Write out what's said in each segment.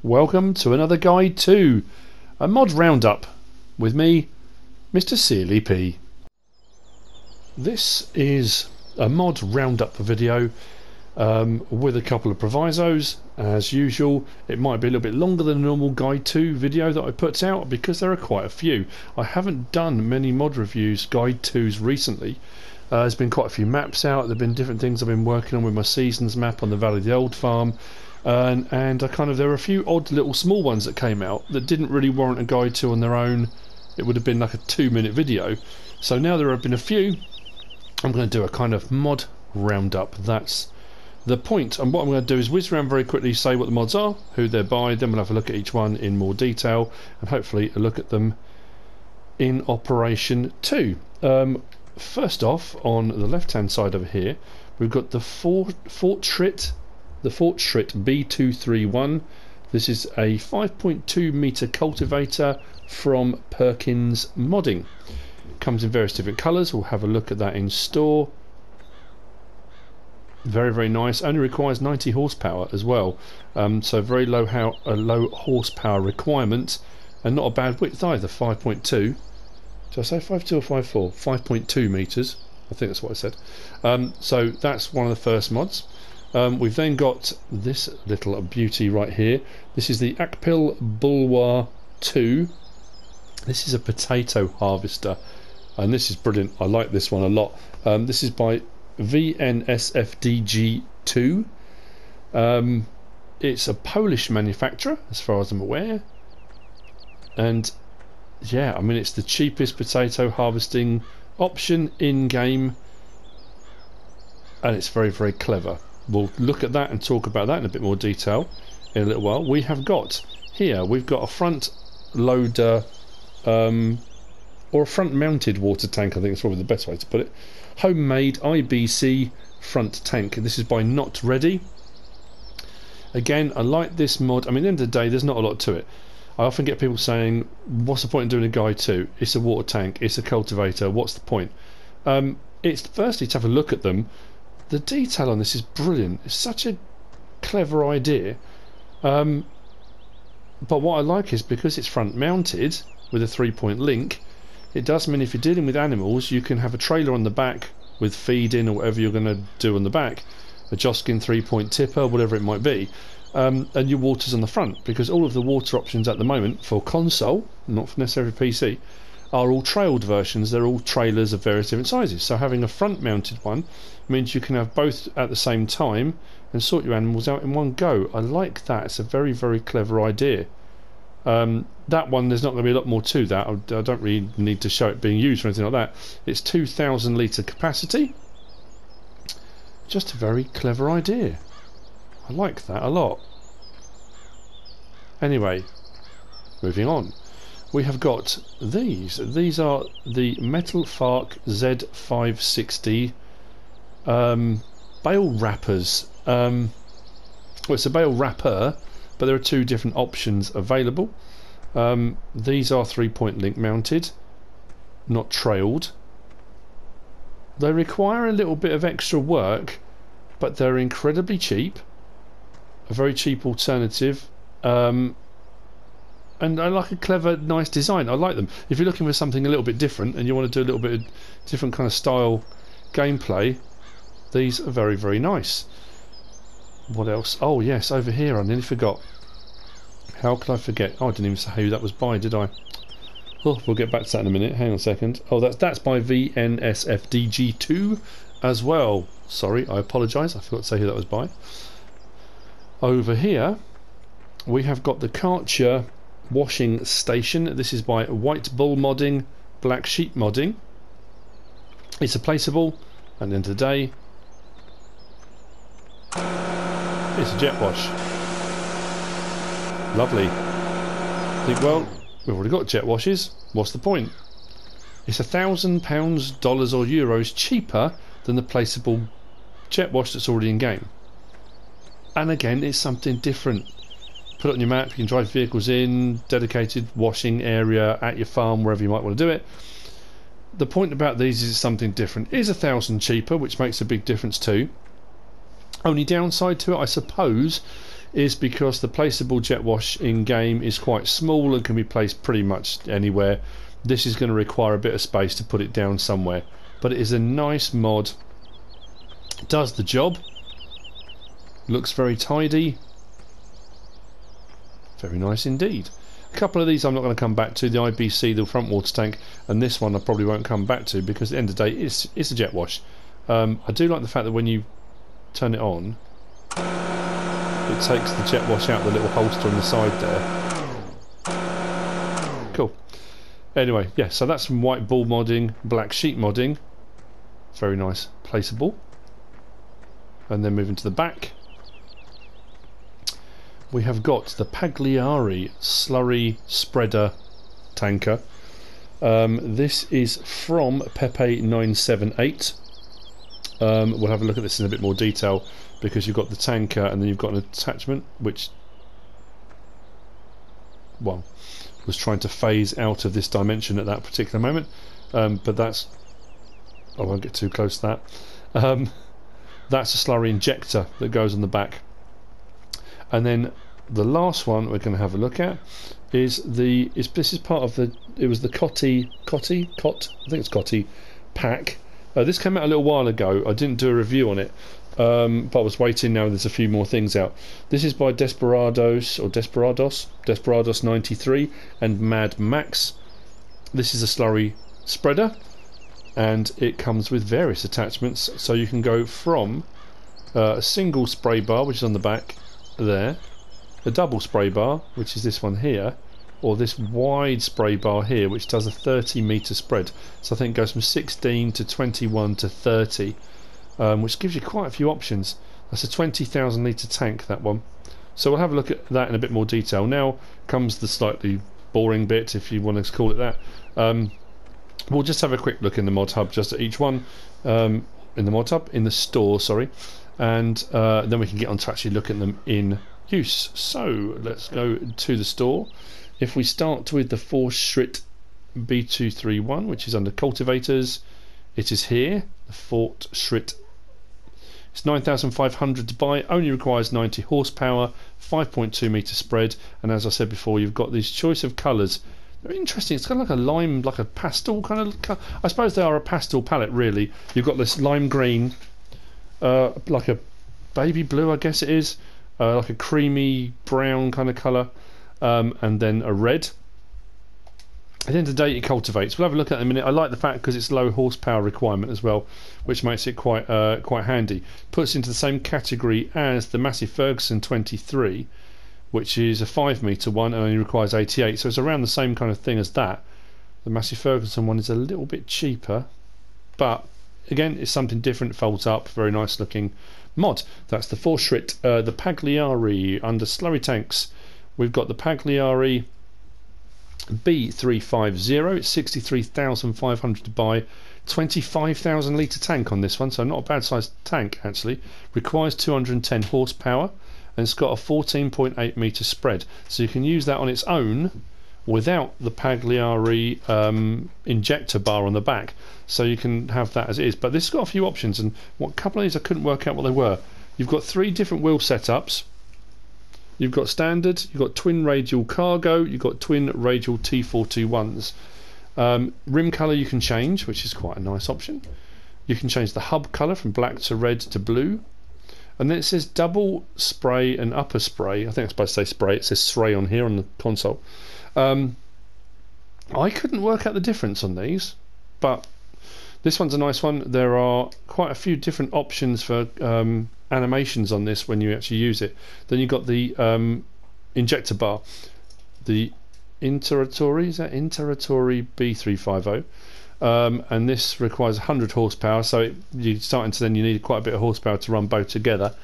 Welcome to another guide to a mod roundup with me, MrSealyp. This is a mod roundup video with a couple of provisos. As usual, it might be a little bit longer than a normal guide to video that I put out because there are quite a few. I haven't done many mod reviews, guide tos recently. There's been quite a few maps out. There have been different things I've been working on with my seasons map on the Valley of the Old Farm, and there were a few odd little small ones that came out that didn't really warrant a guide to on their own. It would have been like a 2-minute video. So now there have been a few. I'm going to do a kind of mod roundup. That's the point. And what I'm going to do is whiz around very quickly, say what the mods are, who they're by, then we'll have a look at each one in more detail and hopefully a look at them in operation too. First off, on the left hand side over here, we've got the Fortschritt B350. This is a 5.2 meter cultivator from Perkins Modding. Comes in various different colours. We'll have a look at that in store. Very, very nice. Only requires 90 horsepower as well, so very low horsepower requirement, and not a bad width either. 5.2. Did I say 5.2 or 5.4? 5.2 meters. I think that's what I said. So that's one of the first mods. We've then got this little beauty right here. This is the Akpil Bulwa 2. This is a potato harvester, and this is brilliant. I like this one a lot. This is by VNSFDG2. It's a Polish manufacturer as far as I'm aware, and yeah, I mean, it's the cheapest potato harvesting option in game, and it's very, very clever. We'll look at that and talk about that in a bit more detail in a little while. We have got here, we've got a front loader, or a front mounted water tank, I think is probably the best way to put it. Homemade IBC front tank. This is by Not Ready. Again, I like this mod. I mean, at the end of the day, there's not a lot to it. I often get people saying, what's the point in doing a guide to? It's a water tank, it's a cultivator, what's the point? It's firstly to have a look at them. The detail on this is brilliant. It's such a clever idea. But what I like is because it's front mounted with a 3-point link, it does mean if you're dealing with animals, you can have a trailer on the back with feed in or whatever you're going to do on the back, a Joskin 3-point tipper, whatever it might be. And your water's on the front, because all of the water options at the moment for console, not for necessarily PC, are all trailed versions. They're all trailers of various different sizes. So having a front mounted one means you can have both at the same time and sort your animals out in one go. I like that. It's a very, very clever idea. That one, there's not going to be a lot more to that. I don't really need to show it being used or anything like that. It's 2,000 litre capacity. Just a very clever idea. I like that a lot. Anyway, moving on. We have got these. These are the Metal-Fach Z560 bale wrappers. Well, it's a bale wrapper, but there are two different options available. These are 3-point link mounted, not trailed. They require a little bit of extra work, but they're incredibly cheap. A very cheap alternative, and I like a clever, nice design. I like them. If you're looking for something a little bit different and you want to do a little bit of different kind of style gameplay, these are very, very nice. What else? Oh yes, over here I nearly forgot. How could I forget? Oh, I didn't even say who that was by, did I? Oh, we'll get back to that in a minute. Hang on a second. Oh, that's by VNSFDG2 as well. Sorry, I apologise. I forgot to say who that was by. Over here we have got the Karcher Washing Station. This is by WhitebullModding, Blacksheep Modding. It's a placeable, and at the end of the day, it's a jet wash. Lovely. Think, well, we've already got jet washes. What's the point? It's £1,000, dollars or euros cheaper than the placeable jet wash that's already in game. And again, it's something different. Put it on your map, you can drive vehicles in, dedicated washing area at your farm, wherever you might want to do it. The point about these is it's something different. It is £1,000 cheaper, which makes a big difference too. Only downside to it, I suppose, is because the placeable jet wash in game is quite small and can be placed pretty much anywhere. This is going to require a bit of space to put it down somewhere, but it is a nice mod, does the job, looks very tidy, very nice indeed. A couple of these I'm not going to come back to, the IBC, the front water tank, and this one I probably won't come back to because at the end of the day it's a jet wash. I do like the fact that when you turn it on, it takes the jet wash out of the little holster on the side there. Cool. Anyway, yeah, so that's from WhitebullModding, Blacksheep Modding. Very nice, placeable. And then moving to the back, we have got the Pagliari slurry spreader tanker. This is from Pepe 978. We'll have a look at this in a bit more detail because you've got the tanker and then you've got an attachment which, well, was trying to phase out of this dimension at that particular moment, but that's, I won't get too close to that. That's a slurry injector that goes on the back. And then the last one we're going to have a look at is this is part of the, it was the Kotte Pack. This came out a little while ago. I didn't do a review on it, but I was waiting. Now there's a few more things out. This is by Desperados 93 and MadMax. This is a slurry spreader, and it comes with various attachments, so you can go from a single spray bar, which is on the back there, a double spray bar, which is this one here, or this wide spray bar here, which does a 30-meter spread. So I think it goes from 16 to 21 to 30, which gives you quite a few options. That's a 20,000 litre tank, that one. So we'll have a look at that in a bit more detail. Now comes the slightly boring bit, if you want to call it that. We'll just have a quick look in the mod hub just at each one, in the store, sorry, and then we can get on to actually look at them in use. So let's go to the store. If we start with the Fortschritt B-231, which is under cultivators, it is here, the Fortschritt. It's 9,500 to buy, only requires 90 horsepower, 5.2 meter spread, and as I said before, you've got this choice of colours. They're interesting. It's kind of like a lime, like a pastel kind of. I suppose they are a pastel palette, really. You've got this lime green, like a baby blue, I guess it is, like a creamy brown kind of colour. And then a red. At the end of the day, it cultivates. We'll have a look at it in a minute. I like the fact because it's low horsepower requirement as well, which makes it quite handy. Puts into the same category as the Massey Ferguson 23, which is a 5 meter one and only requires 88. So it's around the same kind of thing as that. The Massey Ferguson one is a little bit cheaper, but again, it's something different. Folds up, very nice looking mod. That's the Fortschritt, the Pagliari under slurry tanks. We've got the Pagliari B350. It's 63,500 to buy. 25,000 litre tank on this one, so not a bad sized tank actually. Requires 210 horsepower and it's got a 14.8 meter spread. So you can use that on its own without the Pagliari injector bar on the back. So you can have that as it is. But this has got a few options, and a couple of these I couldn't work out what they were. You've got 3 different wheel setups. You've got standard, you've got twin radial cargo, you've got twin radial T421s. Rim colour you can change, which is quite a nice option. You can change the hub colour from black to red to blue. And then it says double spray and upper spray. I think I'm supposed to say spray, it says spray on here on the console. I couldn't work out the difference on these, but this one's a nice one. There are quite a few different options for animations on this when you actually use it. Then you've got the injector bar, the Interatory B350, and this requires 100 horsepower, so you're starting to then you need quite a bit of horsepower to run both together.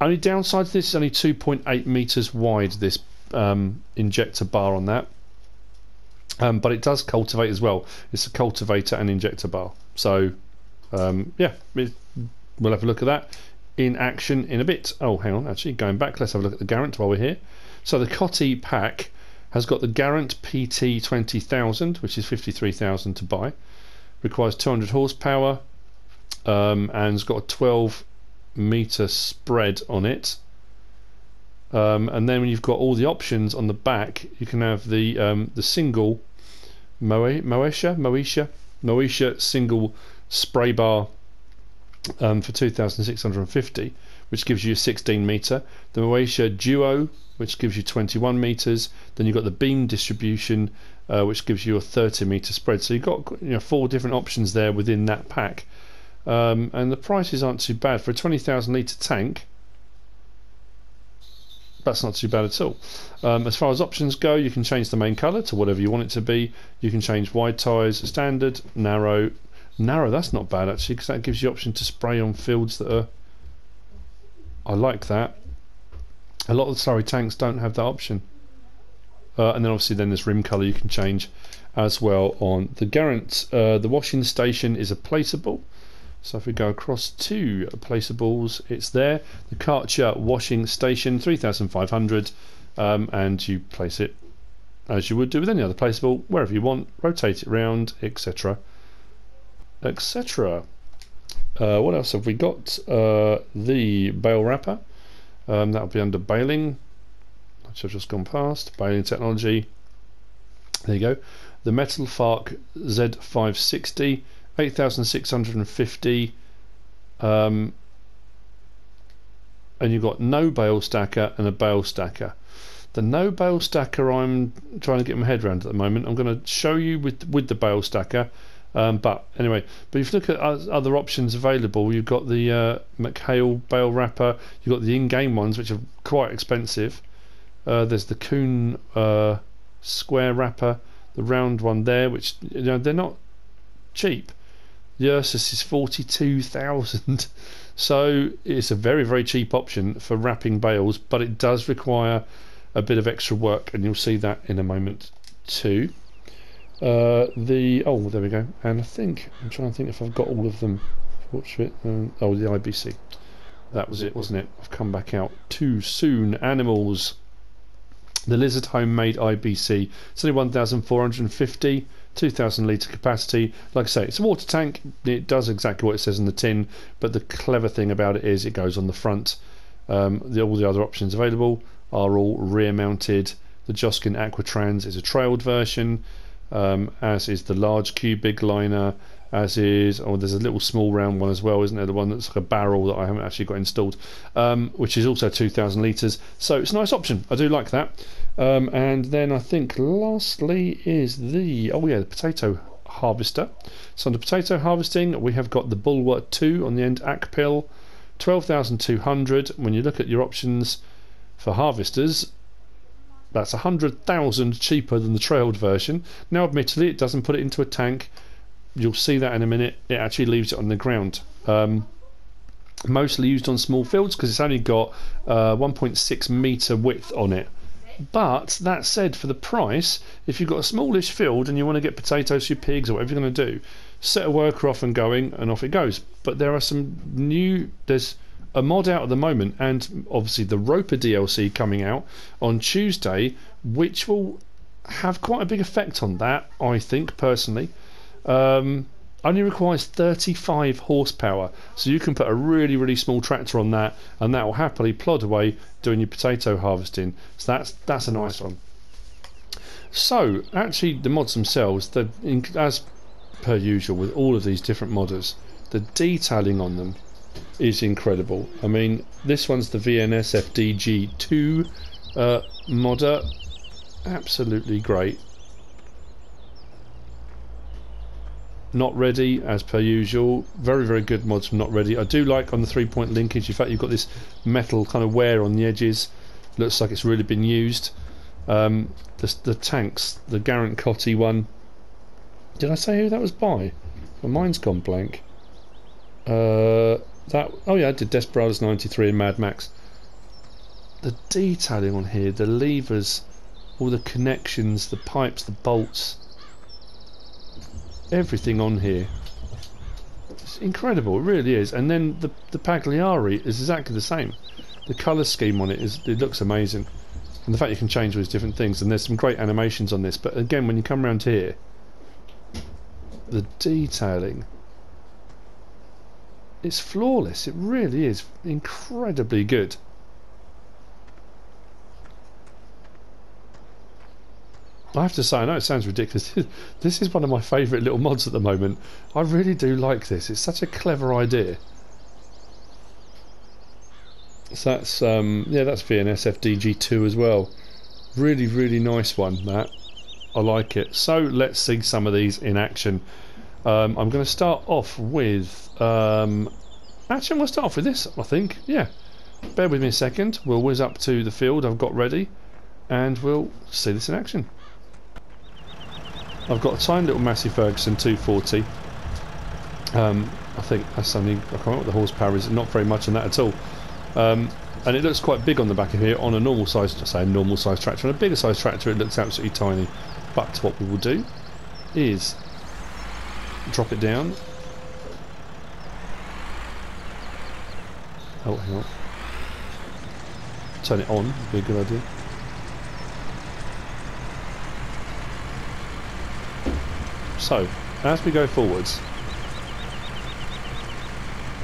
Only downside to this is only 2.8 meters wide, this injector bar on that, but it does cultivate as well. It's a cultivator and injector bar, so yeah, we'll have a look at that in action in a bit. Oh, hang on, actually going back, let's have a look at the Garant while we're here. So the Kotte Pack has got the Garant PT 20,000, which is 53,000 to buy. Requires 200 horsepower, and it's got a 12 meter spread on it. And then when you've got all the options on the back, you can have the single Moescha single spray bar for 2,650, which gives you a 16 meter. The Moescha Duo, which gives you 21 meters. Then you've got the beam distribution, which gives you a 30 meter spread. So you've got 4 different options there within that pack, and the prices aren't too bad for a 20,000 litre tank. That's not too bad at all. As far as options go, you can change the main colour to whatever you want it to be. You can change wide tyres, standard, narrow. That's not bad actually, because that gives you the option to spray on fields that are... I like that. A lot of the slurry tanks don't have that option. And then obviously there's rim colour you can change as well on the Garant. The washing station is a placeable. So if we go across to placeables, it's there. The Karcher Washing Station, 3,500, and you place it as you would do with any other placeable, wherever you want, rotate it round, etc. etc. What else have we got? The bale wrapper, that'll be under baling, which I've just gone past. Baling technology. There you go. The Metal-Fach Z560, 8,650, and you've got no bale stacker and a bale stacker. The no bale stacker I'm trying to get my head around at the moment. I'm going to show you with the bale stacker, but anyway, but if you look at other options available, you've got the McHale bale wrapper, you've got the in-game ones which are quite expensive. There's the Kuhn square wrapper, the round one there, which they're not cheap. The Ursus is 42,000, so it's a very, very cheap option for wrapping bales, but it does require a bit of extra work, and you'll see that in a moment too. There we go. And I'm trying to think if I've got all of them. Fortschritt, the IBC. That was it, wasn't it? I've come back out too soon. Animals. The Lizard Homemade IBC. It's only 1,450. 2,000 litre capacity. Like I say, it's a water tank. It does exactly what it says in the tin, but the clever thing about it is it goes on the front. All the other options available are all rear mounted. The Joskin Aquatrans is a trailed version, as is the large cubic liner, as is, there's a little small round one as well, isn't there? The one that's like a barrel that I haven't actually got installed, which is also 2,000 litres. So it's a nice option. I do like that. And then I think lastly is the potato harvester. So under potato harvesting, we have got the Bulwa 2 on the end, Akpil, 12,200. When you look at your options for harvesters, that's 100,000 cheaper than the trailed version. Now admittedly it doesn't put it into a tank. You'll see that in a minute. It actually leaves it on the ground. Mostly used on small fields because it's only got 1.6 metre width on it. But that said, for the price, if you've got a smallish field and you want to get potatoes for your pigs or whatever you're going to do, set a worker off and going, and off it goes. But there are there's a mod out at the moment, and obviously the Roper DLC coming out on Tuesday, which will have quite a big effect on that, I think, personally. Only requires 35 horsepower, so you can put a really, really small tractor on that, and that will happily plod away doing your potato harvesting. So that's a nice one. So actually the mods themselves, as per usual with all of these different modders, the detailing on them is incredible. I mean, this one's the VNS FDG2 modder, absolutely great. Not Ready, as per usual. Very, very good mods from Not Ready. I do like on the 3-point linkage. In fact, you've got this metal kind of wear on the edges. Looks like it's really been used. The tanks, the Garant Kotte one. Did I say who that was by? My mind's gone blank. Oh yeah, I did Desperados 93 and MadMax. The detailing on here, the levers, all the connections, the pipes, the bolts. Everything on here, it's incredible, it really is. And then the Pagliari is exactly the same. The colour scheme on it looks amazing, and the fact you can change all these different things, and there's some great animations on this. But again, when you come around here, the detailing, it's flawless. It really is incredibly good. I have to say, I know it sounds ridiculous, this is one of my favourite little mods at the moment. I really do like this, it's such a clever idea. So that's yeah, that's VNS FDG2 as well. Really, really nice one, that. I like it. So let's see some of these in action. I'm going to start off with actually I'm going to start off with this, I think. Yeah, bear with me a second. We'll whiz up to the field I've got ready and we'll see this in action. I've got a tiny little Massey Ferguson 240. I think that's only, I can't remember what the horsepower is, not very much on that at all. And it looks quite big on the back of here. On a normal size, just say a normal size tractor, on a bigger size tractor it looks absolutely tiny. But what we will do is drop it down. Oh, hang on. Turn it on, would be a good idea. So, as we go forwards,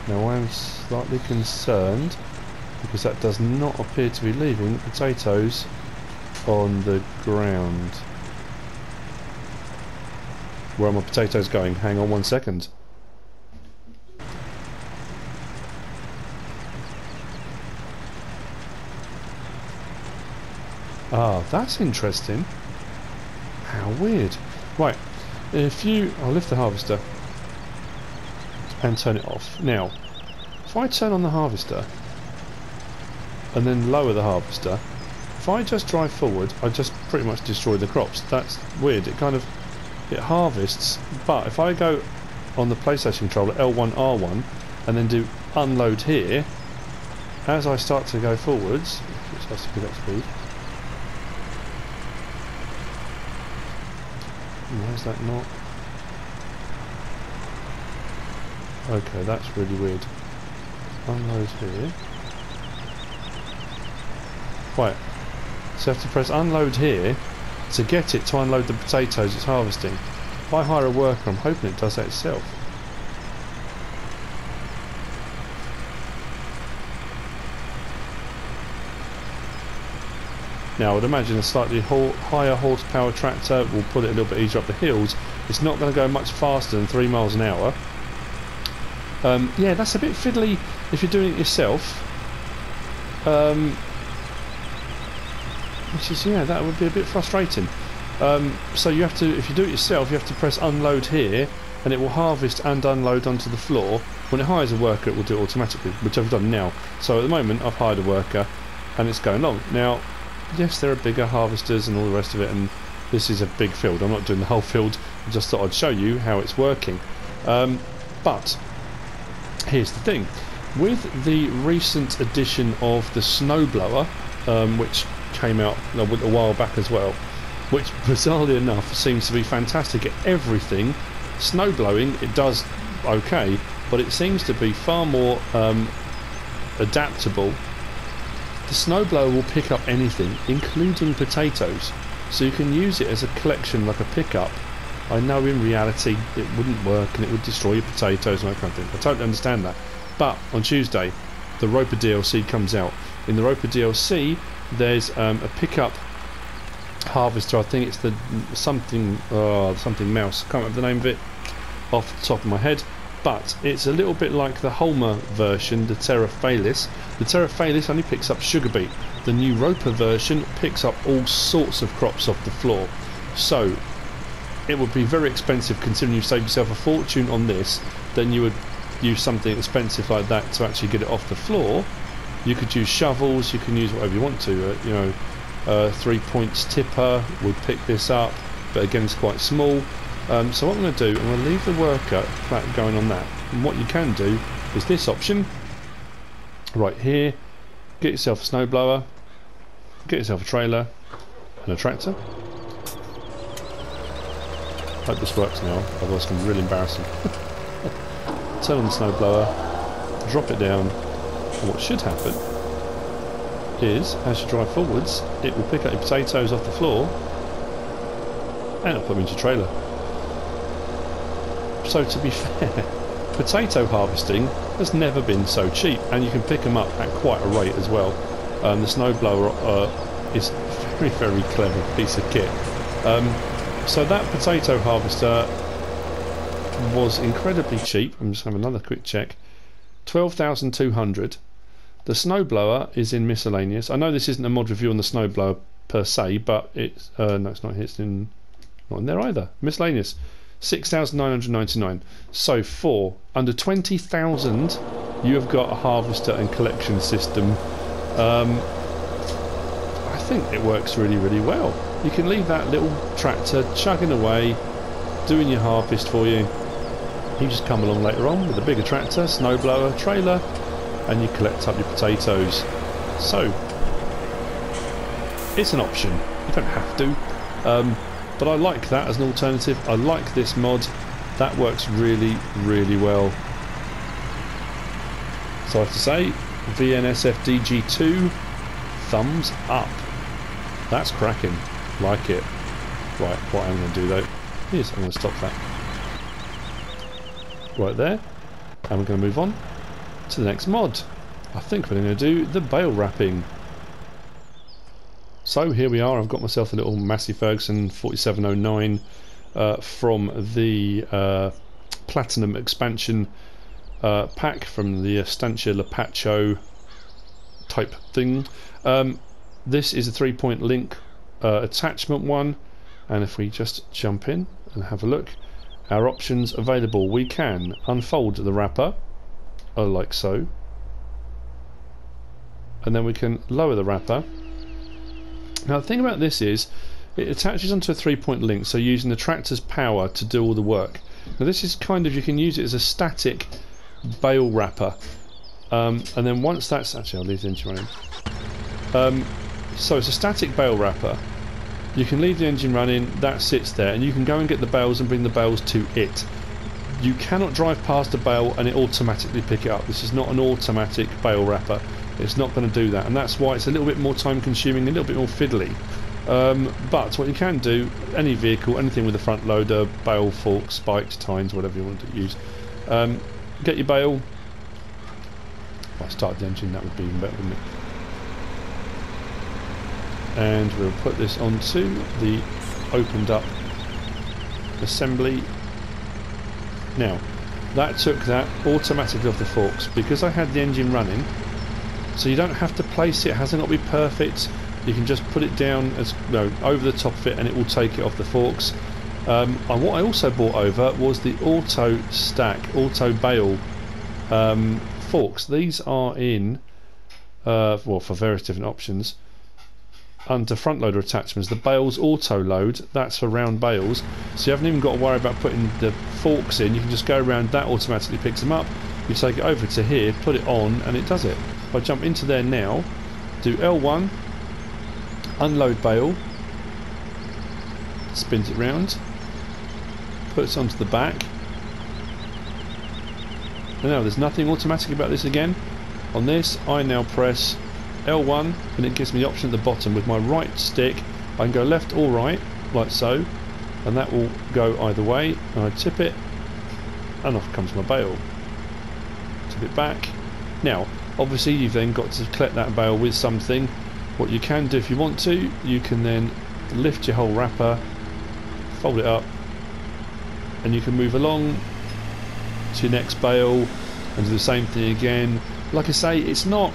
now I am slightly concerned because that does not appear to be leaving potatoes on the ground. Where are my potatoes going? Hang on 1 second. Ah, that's interesting. How weird. Right, if you... I'll lift the harvester and turn it off. Now, if I turn on the harvester and then lower the harvester, if I just drive forward, I just pretty much destroy the crops. That's weird. It kind of... it harvests, but if I go on the PlayStation controller L1 R1 and then do unload here, as I start to go forwards, it starts to pick up speed. Why is that not? Okay, that's really weird. Unload here. Right, so I have to press unload here to get it to unload the potatoes it's harvesting. If I hire a worker, I'm hoping it does that itself. Now I would imagine a slightly higher horsepower tractor will put it a little bit easier up the hills. It's not going to go much faster than 3 miles an hour. Yeah, that's a bit fiddly if you're doing it yourself. Which is, yeah, that would be a bit frustrating. So you have to, if you do it yourself, you have to press unload here and it will harvest and unload onto the floor. When it hires a worker it will do it automatically, which I've done now. So at the moment I've hired a worker and it's going along. Now, yes, there are bigger harvesters and all the rest of it, and this is a big field. I'm not doing the whole field, I just thought I'd show you how it's working. But here's the thing. With the recent addition of the snowblower, which came out a while back as well, which bizarrely enough seems to be fantastic at everything. Snow blowing, it does okay, but it seems to be far more adaptable. The snowblower will pick up anything, including potatoes, so you can use it as a collection, like a pickup. I know in reality it wouldn't work and it would destroy your potatoes and that kind of thing. I totally understand that. But on Tuesday, the Roper DLC comes out. In the Roper DLC, there's a pickup harvester. I think it's the something mouse. I can't remember the name of it off the top of my head. But it's a little bit like the Holmer version, the Terra Falis. The Terra Falis only picks up sugar beet. The new Roper version picks up all sorts of crops off the floor. So it would be very expensive, considering you save yourself a fortune on this. Then you would use something expensive like that to actually get it off the floor. You could use shovels, you can use whatever you want to. 3 points tipper would pick this up, but again it's quite small. So what I'm going to do, I'm going to leave the worker flat going on that. And what you can do is this option right here. Get yourself a snowblower, get yourself a trailer and a tractor. Hope this works now, otherwise it's going to be really embarrassing. Turn on the snowblower, drop it down, and what should happen is, as you drive forwards, it will pick up your potatoes off the floor and it'll put them into your trailer. So to be fair, potato harvesting has never been so cheap, and you can pick them up at quite a rate as well. The snowblower is a very, very clever piece of kit. So that potato harvester was incredibly cheap. I'm just having another quick check. 12,200. The snowblower is in miscellaneous. I know this isn't a mod review on the snowblower per se, but it's no, it's not. It's not in there either. Miscellaneous, 6,999. So for under 20,000, you have got a harvester and collection system. I think it works really, really well. You can leave that little tractor chugging away, doing your harvest for you. You just come along later on with a bigger tractor, snowblower, trailer, and you collect up your potatoes. So it's an option. You don't have to, but I like that as an alternative. I like this mod. That works really, really well. So I have to say, VNSFDG2, thumbs up. That's cracking. Like it. Right, what I'm going to do though is I'm going to stop that right there, and we're going to move on to the next mod. I think we're going to do the bale wrapping. So here we are. I've got myself a little Massey Ferguson 4709 from the Platinum expansion pack from the Estancia Lapacho type thing. This is a 3-point link attachment one, and if we just jump in and have a look, our options available. We can unfold the wrapper like so, and then we can lower the wrapper. Now the thing about this is it attaches onto a 3-point link, so using the tractor's power to do all the work. Now this is kind of, you can use it as a static bale wrapper, and then once that's, actually I'll leave the engine running. So it's a static bale wrapper. You can leave the engine running, that sits there, and you can go and get the bales and bring the bales to it. You cannot drive past a bale and it automatically pick it up. This is not an automatic bale wrapper. It's not going to do that, and that's why it's a little bit more time consuming, a little bit more fiddly. But what you can do, any vehicle, anything with a front loader, bale, fork, spikes, tines, whatever you want to use, get your bale. If I started the engine, that would be even better, wouldn't it? And we'll put this onto the opened up assembly. Now that took that automatically off the forks because I had the engine running, so you don't have to place it. It hasn't got to be perfect. You can just put it down as over the top of it and it will take it off the forks. And what I also brought over was the auto stack, auto bale forks. These are in well, for various different options. Under front loader attachments, the bales auto load, that's for round bales, so you haven't even got to worry about putting the forks in. You can just go around, that automatically picks them up. You take it over to here, put it on, and it does it. If I jump into there now, do L1, unload bale, spins it round, puts it onto the back. And now there's nothing automatic about this again. On this I now press L1 and it gives me the option at the bottom. With my right stick I can go left or right, like so, and that will go either way, and I tip it and off comes my bale. Tip it back. Now obviously you've then got to collect that bale with something. What you can do if you want to, you can then lift your whole wrapper, fold it up, and you can move along to your next bale and do the same thing again. Like I say, it's not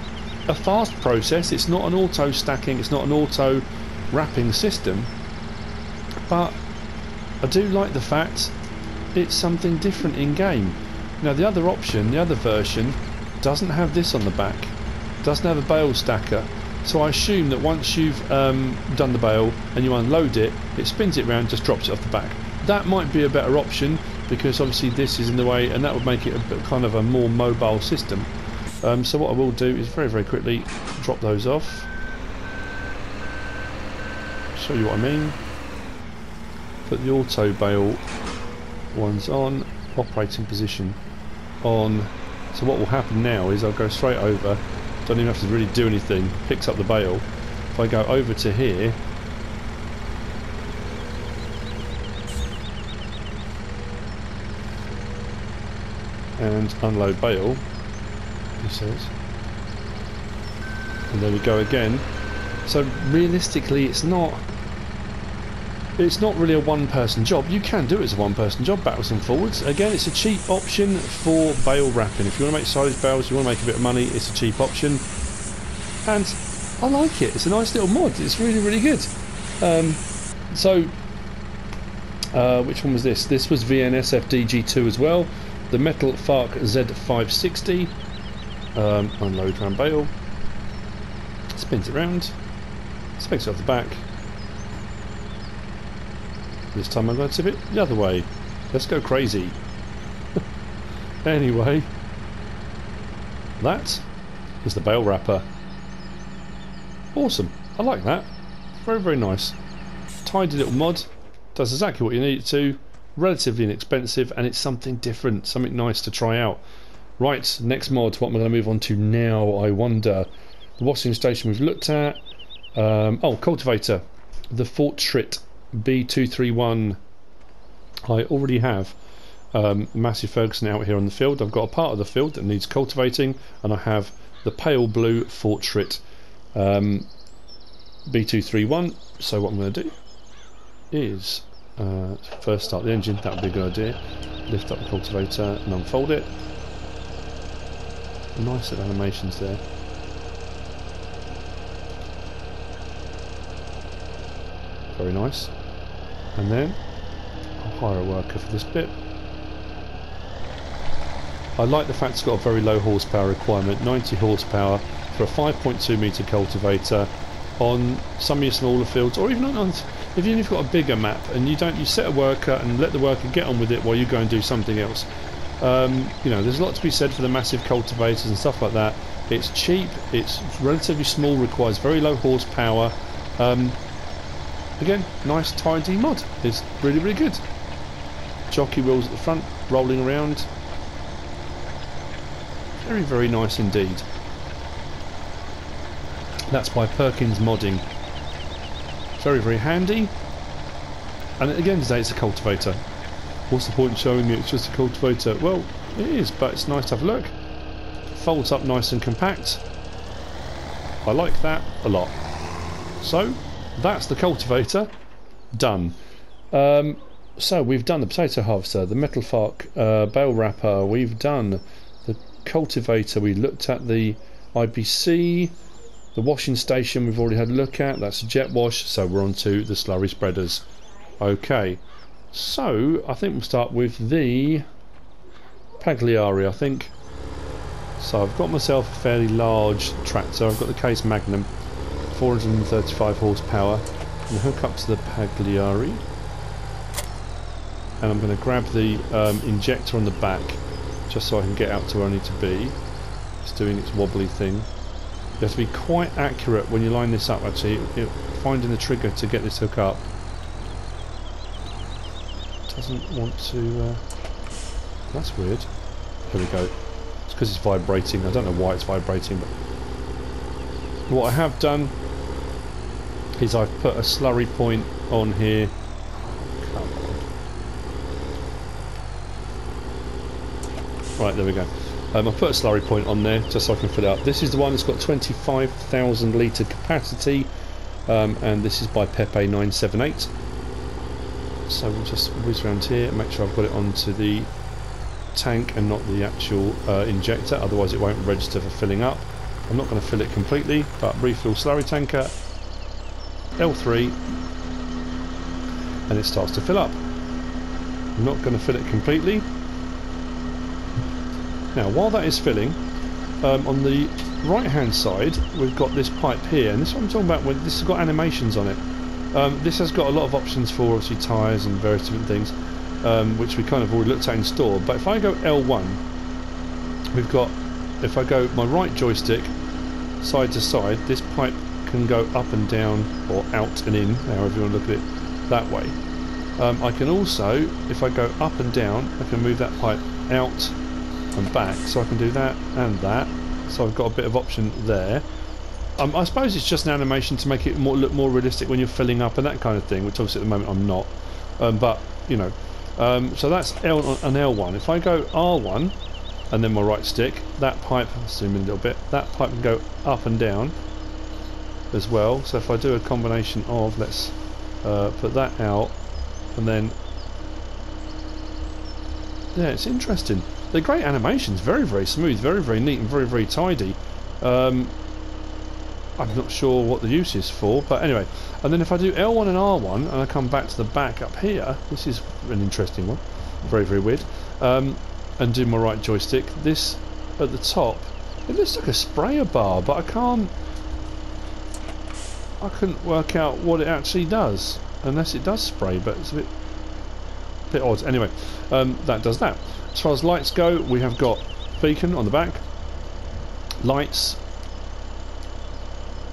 a fast process, it's not an auto stacking, it's not an auto wrapping system, but I do like the fact it's something different in game. Now the other option, the other version, doesn't have this on the back, doesn't have a bale stacker, so I assume that once you've done the bale and you unload it, it spins it round, just drops it off the back. That might be a better option because obviously this is in the way, and that would make it a kind of a more mobile system. So what I will do is very, very quickly drop those off, show you what I mean. Put the auto bale ones on, operating position on. So what will happen now is I'll go straight over, don't even have to really do anything, picks up the bale. If I go over to here, and unload bale, he says, and there we go again. So realistically it's not it's not really a one-person job. You can do it as a one-person job, backwards and forwards. Again, it's a cheap option for bale wrapping. If you want to make silage bales, you want to make a bit of money, it's a cheap option. And I like it. It's a nice little mod. It's really, really good. Which one was this? This was VNSFDG2 as well. The Metal-Fach Z560. Unload round bale. Spins it round. Specs it off the back. This time I'm going to tip it the other way. Let's go crazy. Anyway, that is the bale wrapper. Awesome. I like that. Very, very nice. Tidy little mod. Does exactly what you need it to. Relatively inexpensive, and it's something different, something nice to try out. Right, next mod. What am I going to move on to now, I wonder? The washing station we've looked at. Oh, cultivator. The Fortschritt B-231. I already have Massey Ferguson out here on the field. I've got a part of the field that needs cultivating, and I have the pale blue Fortschritt B-231. So what I'm going to do is first start the engine. That would be a good idea. Lift up the cultivator and unfold it. Nice little animations there. Very nice. And then I'll hire a worker for this bit. I like the fact it's got a very low horsepower requirement, 90 horsepower for a 5.2 metre cultivator on some of your smaller fields, or even on if you've got a bigger map and you set a worker and let the worker get on with it while you go and do something else. You know, there's a lot to be said for the massive cultivators and stuff like that. It's cheap, it's relatively small, requires very low horsepower. Again, nice tidy mod. It's really, really good. Jockey wheels at the front, rolling around. Very, very nice indeed. That's by Perkins Modding. Very, very handy. And again today it's a cultivator. What's the point in showing me it's just a cultivator? Well, it is, but it's nice to have a look. Folds up nice and compact. I like that a lot. So, that's the cultivator done. So we've done the potato harvester, the Metal-Fach bale wrapper, we've done the cultivator, we looked at the IBC, the washing station we've already had a look at, that's a jet wash, so we're on to the slurry spreaders. Okay, so I think we'll start with the Pagliari, I think. So I've got myself a fairly large tractor, I've got the Case Magnum, 435 horsepower. I'm going to hook up to the Pagliari and I'm going to grab the injector on the back just so I can get out to where I need to be. It's doing its wobbly thing. You have to be quite accurate when you line this up actually, finding the trigger to get this hook up. Doesn't want to... that's weird. Here we go. It's because it's vibrating. I don't know why it's vibrating, but what I have done is I've put a slurry point on here. Come on. Right, there we go. I've put a slurry point on there just so I can fill it up. This is the one that's got 25,000 litre capacity, and this is by Pepe 978. So we'll just whiz around here and make sure I've got it onto the tank and not the actual injector, otherwise it won't register for filling up. I'm not going to fill it completely, but refill slurry tanker, L3, and it starts to fill up. I'm not going to fill it completely. Now, while that is filling, on the right hand side we've got this pipe here, and this is what I'm talking about when this has got animations on it. This has got a lot of options for obviously tyres and various different things, which we kind of already looked at in store. But if I go L1, we've got, if I go my right joystick side to side, this pipe can go up and down or out and in, however you want to look at it, that way. I can also, if I go up and down, I can move that pipe out and back, so I can do that and that. So I've got a bit of option there. I suppose it's just an animation to make it look more realistic when you're filling up and that kind of thing, which obviously at the moment I'm not. But you know, so that's L and L1. If I go R1 and then my right stick, that pipe, I'll zoom in a little bit, that pipe can go up and down as well. So if I do a combination of, let's put that out, and then yeah, it's interesting. They're great animations, very smooth, very neat, and very tidy. I'm not sure what the use is for, but anyway. And then if I do L1 and R1 and I come back to the back up here, this is an interesting one, very weird, and do my right joystick, this at the top, it looks like a sprayer bar, but I couldn't work out what it actually does, unless it does spray, but it's a bit odd. Anyway, that does that. As far as lights go, we have got beacon on the back, lights,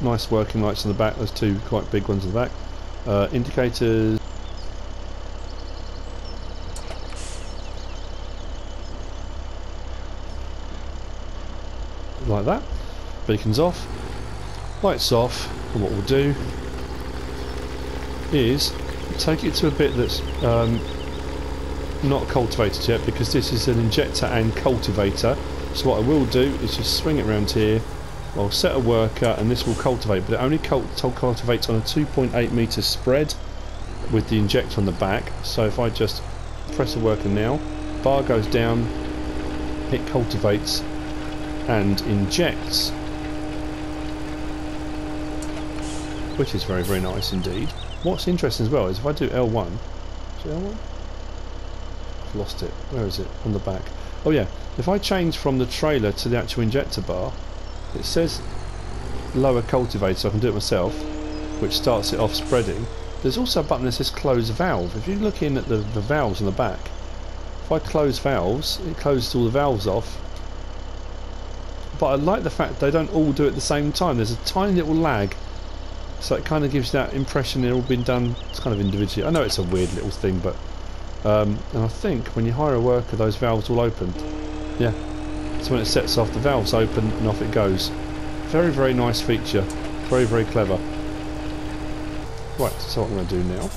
nice working lights on the back, there's two quite big ones on the back, indicators, like that, beacons off, lights off, and what we'll do is take it to a bit that's not cultivated yet, because this is an injector and cultivator. So what I will do is just swing it around here, I'll set a worker and this will cultivate, but it only cultivates on a 2.8 metre spread with the injector on the back. So if I just press a worker now, bar goes down, it cultivates and injects, which is very nice indeed. What's interesting as well is if I do L1, is it L1? I've lost it, where is it? On the back. Oh yeah, if I change from the trailer to the actual injector bar, it says lower cultivator, so I can do it myself, which starts it off spreading. There's also a button that says close valve. If you look in at the valves on the back, if I close valves, it closes all the valves off. But I like the fact they don't all do it at the same time. There's a tiny little lag, so it kind of gives that impression they've all been done. It's kind of individually. I know it's a weird little thing, but and I think when you hire a worker, those valves will open. Yeah, so when it sets off, the valves open and off it goes. Very nice feature. Very clever. Right, so what I'm going to do now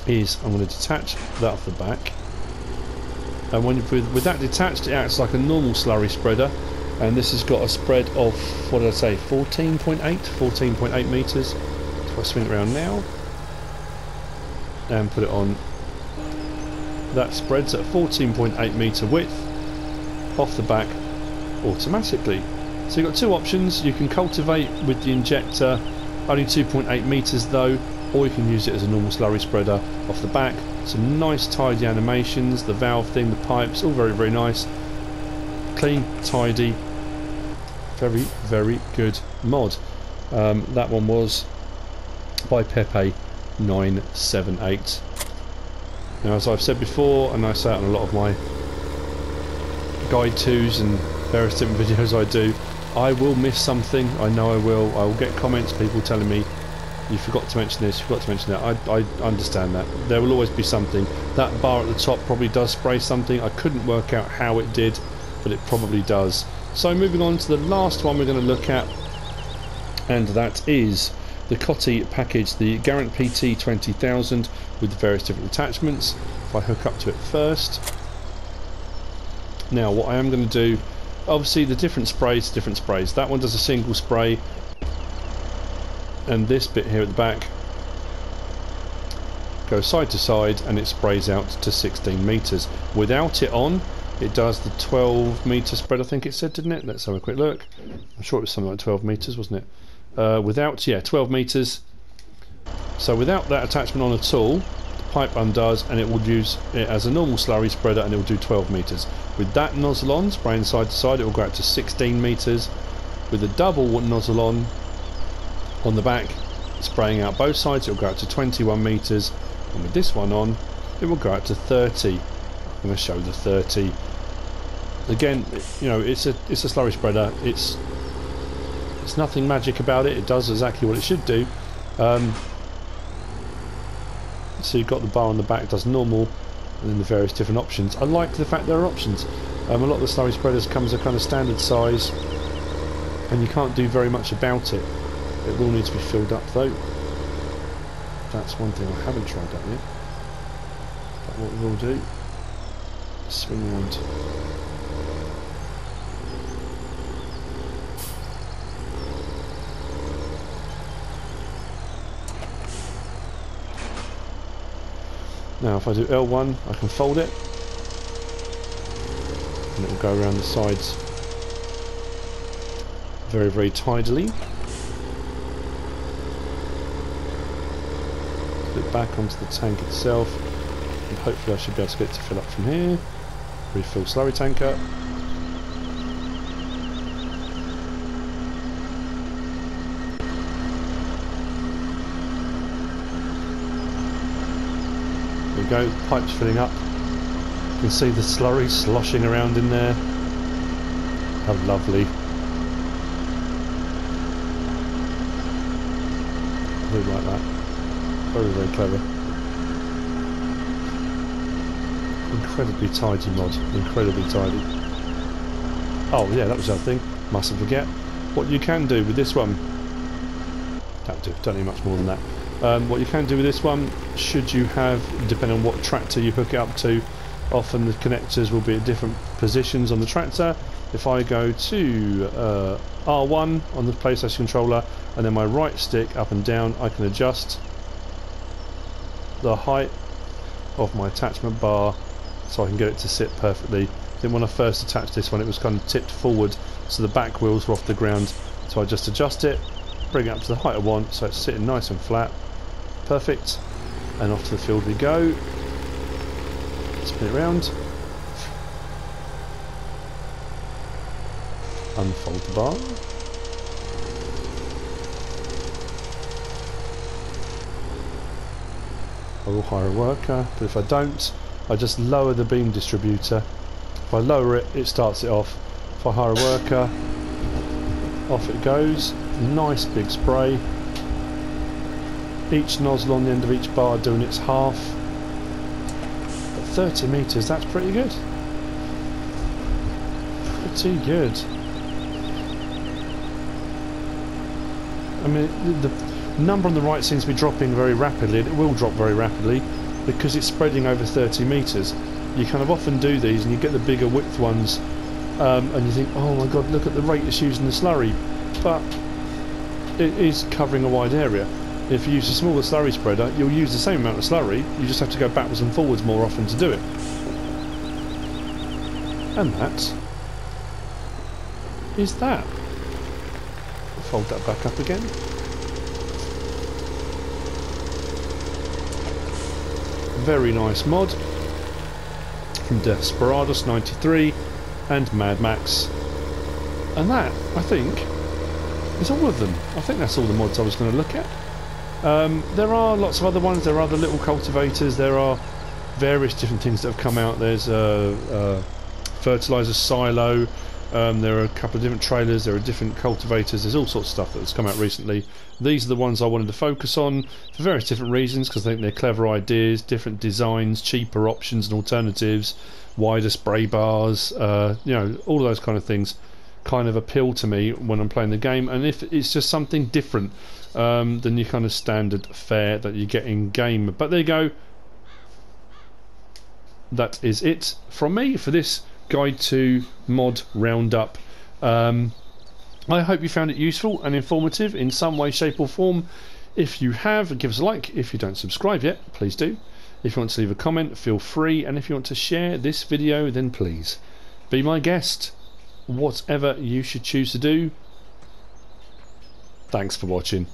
is I'm going to detach that off the back, and when with that detached, it acts like a normal slurry spreader. And this has got a spread of, what did I say, 14.8 metres. So if I swing it around now and put it on, that spreads at 14.8 metre width off the back automatically. So you've got two options. You can cultivate with the injector, only 2.8 metres though, or you can use it as a normal slurry spreader off the back. Some nice tidy animations, the valve thing, the pipes, all very nice. Clean, tidy, very good mod. That one was by Pepe 978. Now, as I've said before, and I say it on a lot of my guide twos and various different videos I do, I will miss something. I know I will. I will get comments, people telling me you forgot to mention this, you forgot to mention that. I understand that. There will always be something. That bar at the top probably does spray something. I couldn't work out how it did, but it probably does. So moving on to the last one we're going to look at, and that is the Kotte package, the Garant PT 20000 with the various different attachments. If I hook up to it first. Now what I am going to do, obviously the different sprays. That one does a single spray, and this bit here at the back goes side to side and it sprays out to 16 metres. Without it on, it does the 12 metre spread, I think it said, didn't it? Let's have a quick look. I'm sure it was something like 12 metres, wasn't it? Without, yeah, 12 metres. So without that attachment on at all, the pipe undoes and it will use it as a normal slurry spreader and it will do 12 metres. With that nozzle on, spraying side to side, it will go out to 16 metres. With the double nozzle on the back, spraying out both sides, it will go out to 21 metres. And with this one on, it will go out to 30. I'm going to show the 30. Again, you know, it's a slurry spreader. It's nothing magic about it. It does exactly what it should do. So you've got the bar on the back, does normal, and then the various different options. I like the fact there are options. A lot of the slurry spreaders comes a kind of standard size, and you can't do very much about it. It will need to be filled up though. That's one thing I haven't tried that yet. But what we will do, swing around. Now if I do L1 I can fold it and it will go around the sides very, very tidily. Put it back onto the tank itself and hopefully I should be able to get it to fill up from here. Refill slurry tanker. There we go, the pipe's filling up. You can see the slurry sloshing around in there. How lovely. I really like that. Very, very clever. Incredibly tidy mod. Incredibly tidy. Oh yeah, that was the other thing. Mustn't forget. What you can do with this one... That'll do. Don't need much more than that. What you can do with this one, should you have, depending on what tractor you hook it up to, often the connectors will be at different positions on the tractor. If I go to R1 on the PlayStation controller and then my right stick up and down, I can adjust the height of my attachment bar so I can get it to sit perfectly. Then when I first attached this one it was kind of tipped forward so the back wheels were off the ground, so I just adjust it, bring it up to the height I want so it's sitting nice and flat. Perfect. And off to the field we go. Spin it round. Unfold the bar. I will hire a worker, but if I don't, I just lower the beam distributor. If I lower it, it starts it off. If I hire a worker, off it goes. Nice big spray. Each nozzle on the end of each bar doing its half. At 30 metres, that's pretty good. Pretty good. I mean, the number on the right seems to be dropping very rapidly, and it will drop very rapidly because it's spreading over 30 metres. You kind of often do these and you get the bigger width ones and you think, oh my god, look at the rate it's using the slurry. But it is covering a wide area. If you use a smaller slurry spreader, you'll use the same amount of slurry, you just have to go backwards and forwards more often to do it. And that is that. Fold that back up again. Very nice mod from Desperados 93 and MadMax. And that, I think, is all of them. I think that's all the mods I was going to look at. There are lots of other ones. There are other little cultivators. There are various different things that have come out. There's a fertilizer silo. There are a couple of different trailers. There are different cultivators. There's all sorts of stuff that's come out recently. These are the ones I wanted to focus on for various different reasons, because I think they're clever ideas, different designs, cheaper options and alternatives, wider spray bars, you know, all of those kind of things kind of appeal to me when I'm playing the game. And if it's just something different than your kind of standard fare that you get in game. But there you go. That is it from me for this guide to Mod Roundup. I hope you found it useful and informative in some way, shape or form. If you have, give us a like. If you don't subscribe yet, please do. If you want to leave a comment, feel free. And if you want to share this video, then please be my guest. Whatever you should choose to do. Thanks for watching.